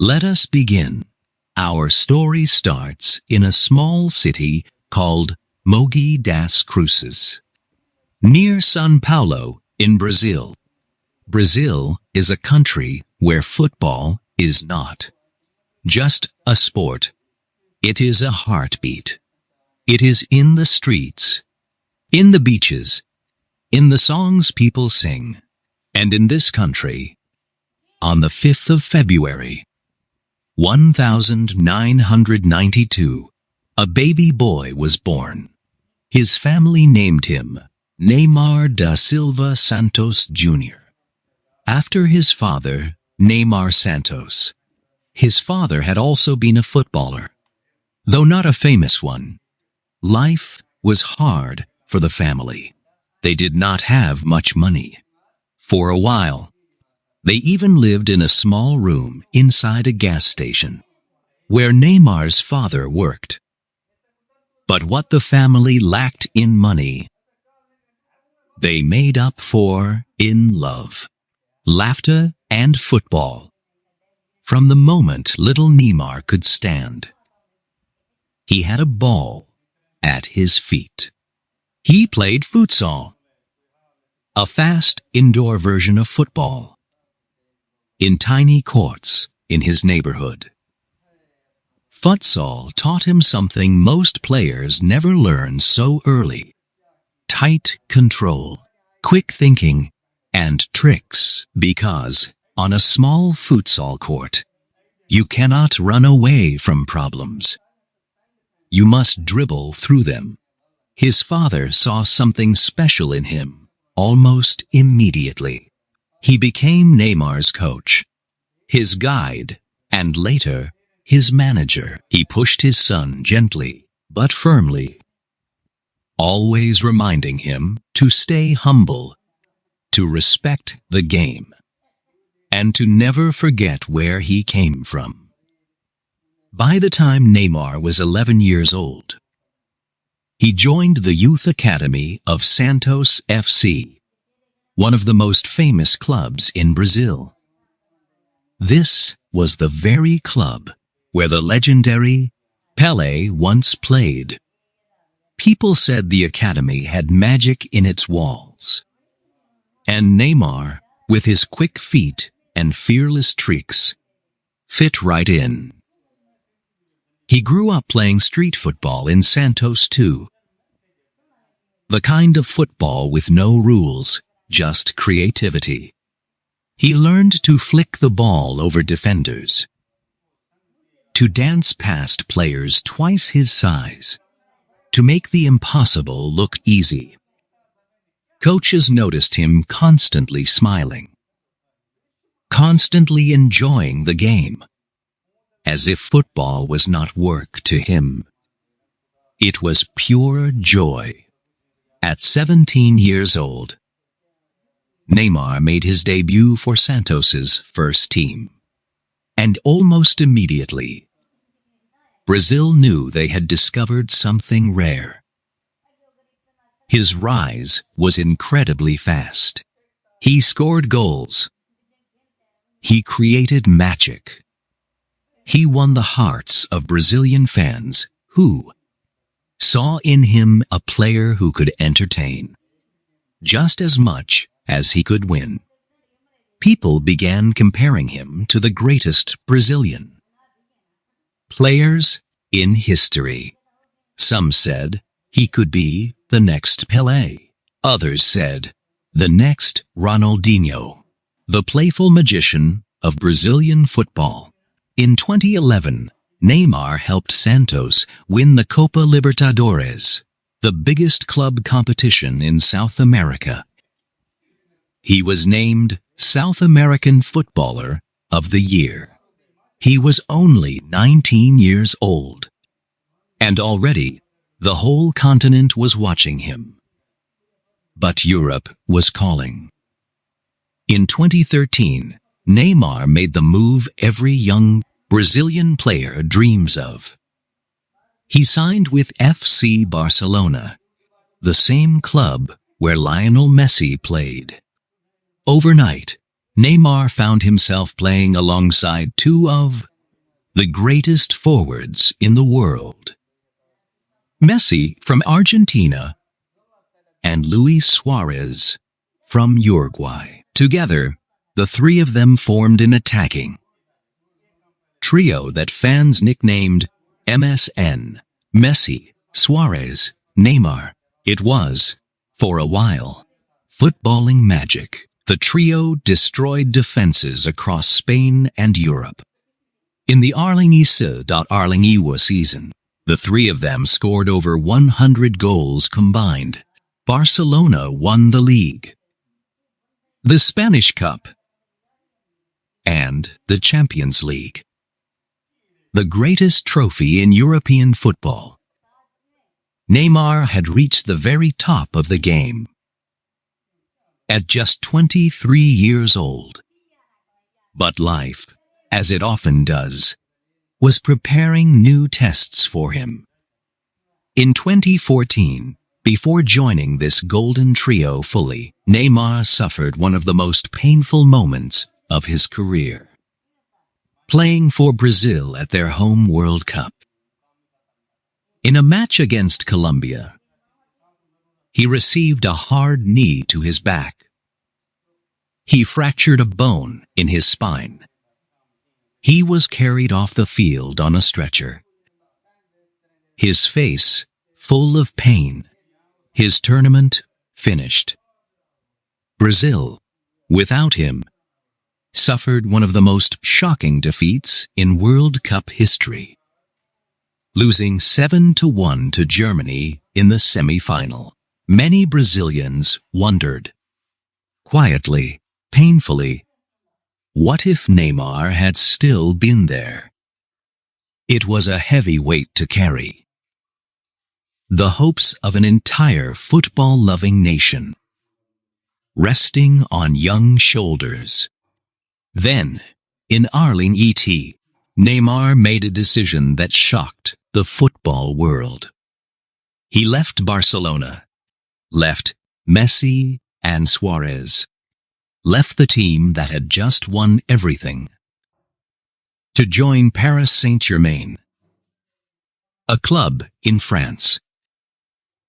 Let us begin. Our story starts in a small city called Mogi das Cruzes, near São Paulo in Brazil. Brazil is a country where football is not just a sport. It is a heartbeat. It is in the streets, in the beaches, in the songs people sing, and in this country, on the 5th of February, 1992, a baby boy was born. His family named him Neymar da Silva Santos Jr. after his father, Neymar Santos. His father had also been a footballer, though not a famous one. Life was hard for the family. They did not have much money. For a while, they even lived in a small room inside a gas station, where Neymar's father worked. But what the family lacked in money, they made up for in love, laughter, and football. From the moment little Neymar could stand, he had a ball at his feet. He played futsal, a fast indoor version of football, in tiny courts in his neighborhood. Futsal taught him something most players never learn so early: tight control, quick thinking, and tricks, because on a small futsal court, you cannot run away from problems. You must dribble through them. His father saw something special in him almost immediately. He became Neymar's coach, his guide, and later, his manager. He pushed his son gently but firmly, always reminding him to stay humble, to respect the game, and to never forget where he came from. By the time Neymar was 11 years old, he joined the youth academy of Santos FC, one of the most famous clubs in Brazil. This was the very club where the legendary Pelé once played. People said the academy had magic in its walls. And Neymar, with his quick feet and fearless tricks, fit right in. He grew up playing street football in Santos too. The kind of football with no rules, just creativity. He learned to flick the ball over defenders, to dance past players twice his size, to make the impossible look easy. Coaches noticed him constantly smiling, constantly enjoying the game, as if football was not work to him. It was pure joy. At 17 years old, Neymar made his debut for Santos's first team. And almost immediately, Brazil knew they had discovered something rare. His rise was incredibly fast. He scored goals. He created magic. He won the hearts of Brazilian fans who saw in him a player who could entertain just as much as he could win. People began comparing him to the greatest Brazilian players in history. Some said he could be the next Pelé. Others said the next Ronaldinho, the playful magician of Brazilian football. In 2011, Neymar helped Santos win the Copa Libertadores, the biggest club competition in South America. He was named South American Footballer of the Year. He was only 19 years old, and already the whole continent was watching him. But Europe was calling. In 2013, Neymar made the move every young Brazilian player dreams of. He signed with FC Barcelona, the same club where Lionel Messi played. Overnight, Neymar found himself playing alongside two of the greatest forwards in the world. Messi from Argentina and Luis Suárez from Uruguay. Together, the three of them formed an attacking trio that fans nicknamed MSN, Messi, Suárez, Neymar. It was, for a while, footballing magic. The trio destroyed defenses across Spain and Europe. In the Arlingiwa season, the three of them scored over 100 goals combined. Barcelona won the league, the Spanish Cup, and the Champions League, the greatest trophy in European football. Neymar had reached the very top of the game. At just 23 years old. But life, as it often does, was preparing new tests for him. In 2014, before joining this golden trio fully, Neymar suffered one of the most painful moments of his career. Playing for Brazil at their home World Cup. In a match against Colombia, he received a hard knee to his back. He fractured a bone in his spine. He was carried off the field on a stretcher. His face full of pain. His tournament finished. Brazil, without him, suffered one of the most shocking defeats in World Cup history, losing 7-1 to Germany in the semi-final. Many Brazilians wondered, quietly, painfully, what if Neymar had still been there? It was a heavy weight to carry. The hopes of an entire football-loving nation, resting on young shoulders. Then, in Arlingiwa, Neymar made a decision that shocked the football world. He left Barcelona, left Messi and Suárez, left the team that had just won everything, to join Paris Saint-Germain, a club in France.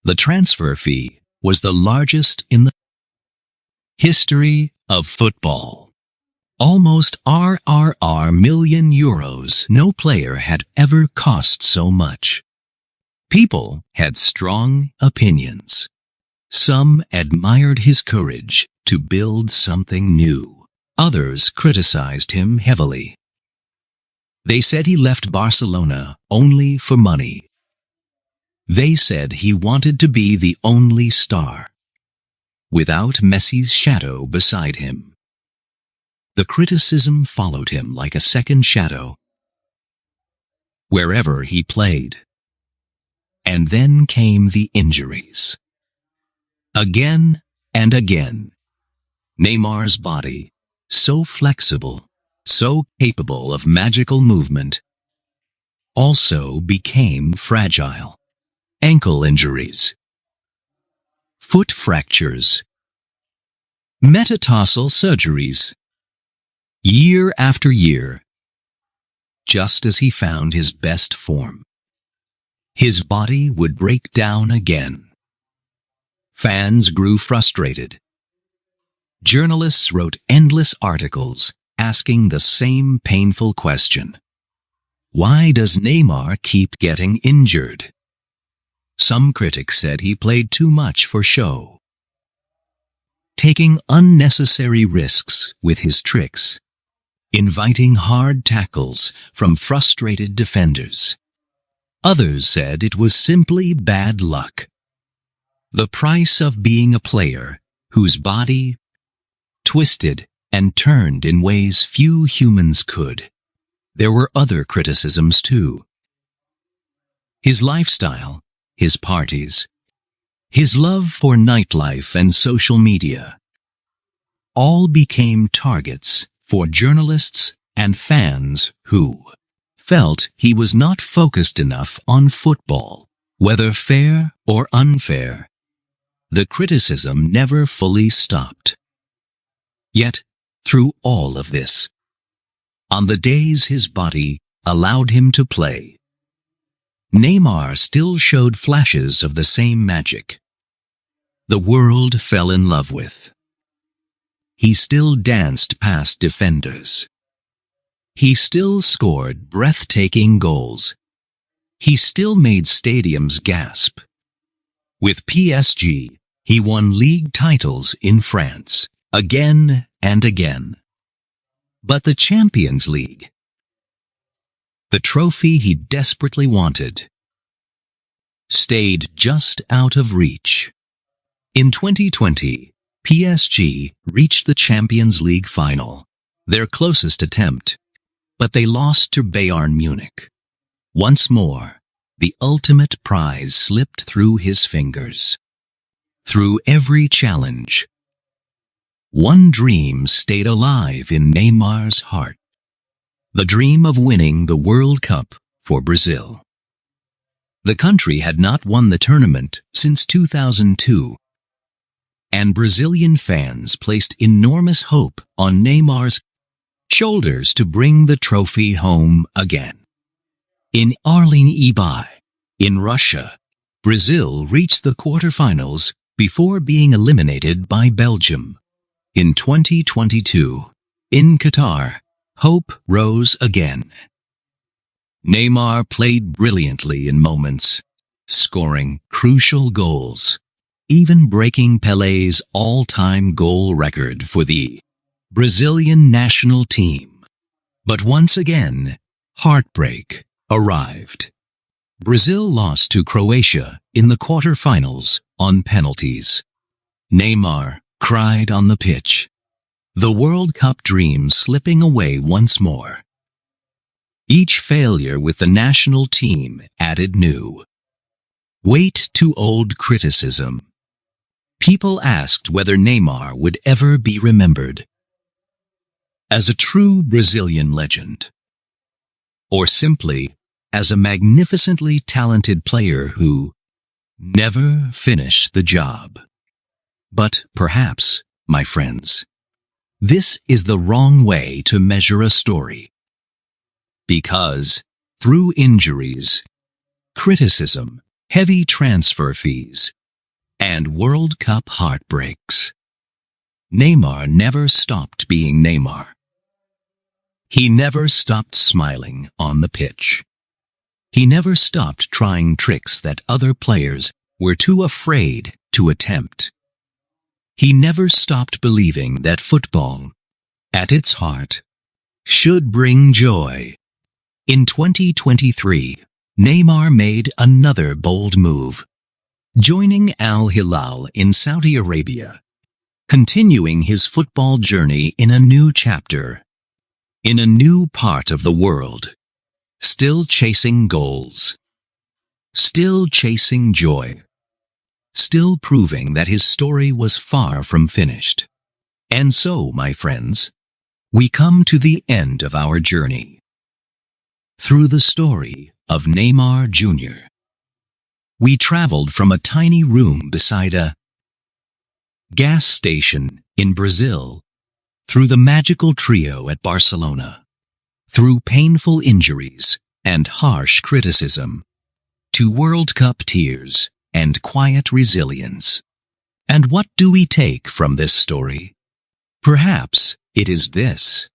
The transfer fee was the largest in the history of football. Almost million euros. No player had ever cost so much. People had strong opinions. Some admired his courage to build something new. Others criticized him heavily. They said he left Barcelona only for money. They said he wanted to be the only star, without Messi's shadow beside him. The criticism followed him like a second shadow, wherever he played. And then came the injuries. Again and again, Neymar's body, so flexible, so capable of magical movement, also became fragile. Ankle injuries, foot fractures, metatarsal surgeries, year after year, just as he found his best form. His body would break down again. Fans grew frustrated. Journalists wrote endless articles asking the same painful question. Why does Neymar keep getting injured? Some critics said he played too much for show, taking unnecessary risks with his tricks, inviting hard tackles from frustrated defenders. Others said it was simply bad luck. The price of being a player whose body twisted and turned in ways few humans could. There were other criticisms too. His lifestyle, his parties, his love for nightlife and social media, all became targets for journalists and fans who felt he was not focused enough on football. Whether fair or unfair, the criticism never fully stopped. Yet, through all of this, on the days his body allowed him to play. Neymar still showed flashes of the same magic. The world fell in love with. He still danced past defenders. He still scored breathtaking goals. He still made stadiums gasp. With PSG, he won league titles in France, again and again. But the Champions League, the trophy he desperately wanted, stayed just out of reach. In 2020, PSG reached the Champions League final, their closest attempt, but they lost to Bayern Munich. Once more, the ultimate prize slipped through his fingers. Through every challenge, one dream stayed alive in Neymar's heart. The dream of winning the World Cup for Brazil. The country had not won the tournament since 2002, and Brazilian fans placed enormous hope on Neymar's shoulders to bring the trophy home again. In Orléans, in Russia, Brazil reached the quarterfinals before being eliminated by Belgium. In 2022, in Qatar, hope rose again. Neymar played brilliantly in moments, scoring crucial goals, even breaking Pelé's all-time goal record for the Brazilian national team. But once again, heartbreak arrived. Brazil lost to Croatia in the quarterfinals on penalties. Neymar cried on the pitch, the World Cup dream slipping away once more. Each failure with the national team added new weight to old criticism. People asked whether Neymar would ever be remembered as a true Brazilian legend, or simply as a magnificently talented player who never finished the job. But perhaps, my friends, this is the wrong way to measure a story. Because through injuries, criticism, heavy transfer fees, and World Cup heartbreaks, Neymar never stopped being Neymar. He never stopped smiling on the pitch. He never stopped trying tricks that other players were too afraid to attempt. He never stopped believing that football, at its heart, should bring joy. In 2023, Neymar made another bold move, joining Al Hilal in Saudi Arabia, continuing his football journey in a new chapter, in a new part of the world, still chasing goals, still chasing joy, still proving that his story was far from finished. And so, my friends, we come to the end of our journey through the story of Neymar Jr. We traveled from a tiny room beside a gas station in Brazil, through the magical trio at Barcelona, through painful injuries and harsh criticism, to World Cup tears and quiet resilience. And what do we take from this story? Perhaps it is this: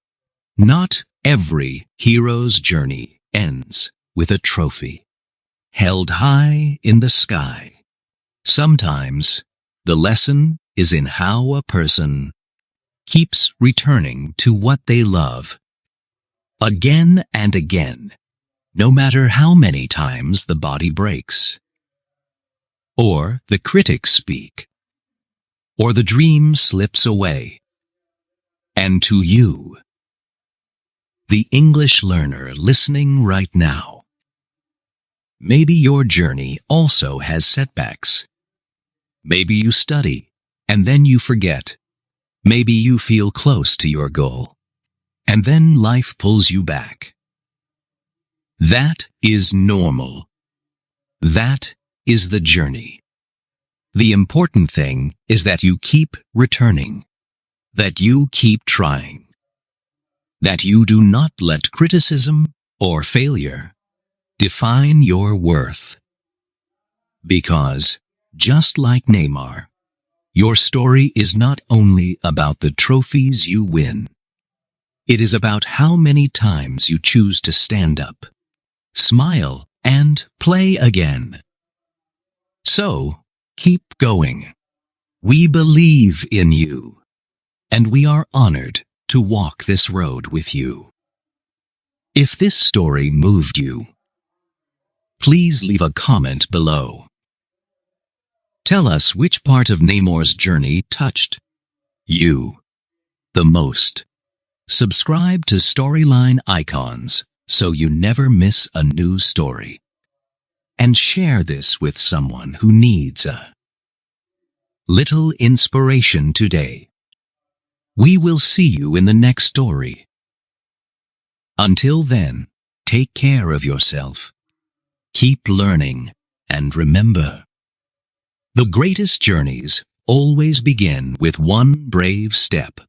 not every hero's journey ends with a trophy held high in the sky. Sometimes the lesson is in how a person keeps returning to what they love again and again, no matter how many times the body breaks, or the critics speak, or the dream slips away. And to you, the English learner listening right now, maybe your journey also has setbacks. Maybe you study, and then you forget. Maybe you feel close to your goal, and then life pulls you back. That is normal. That is the journey. The important thing is that you keep returning, that you keep trying, that you do not let criticism or failure define your worth. Because, just like Neymar, your story is not only about the trophies you win. It is about how many times you choose to stand up, smile, and play again. So, keep going. We believe in you, and we are honored to walk this road with you. If this story moved you, please leave a comment below. Tell us which part of Neymar's journey touched you the most. Subscribe to Storyline Icons so you never miss a new story. And share this with someone who needs a little inspiration today. We will see you in the next story. Until then, take care of yourself. Keep learning, and remember, the greatest journeys always begin with one brave step.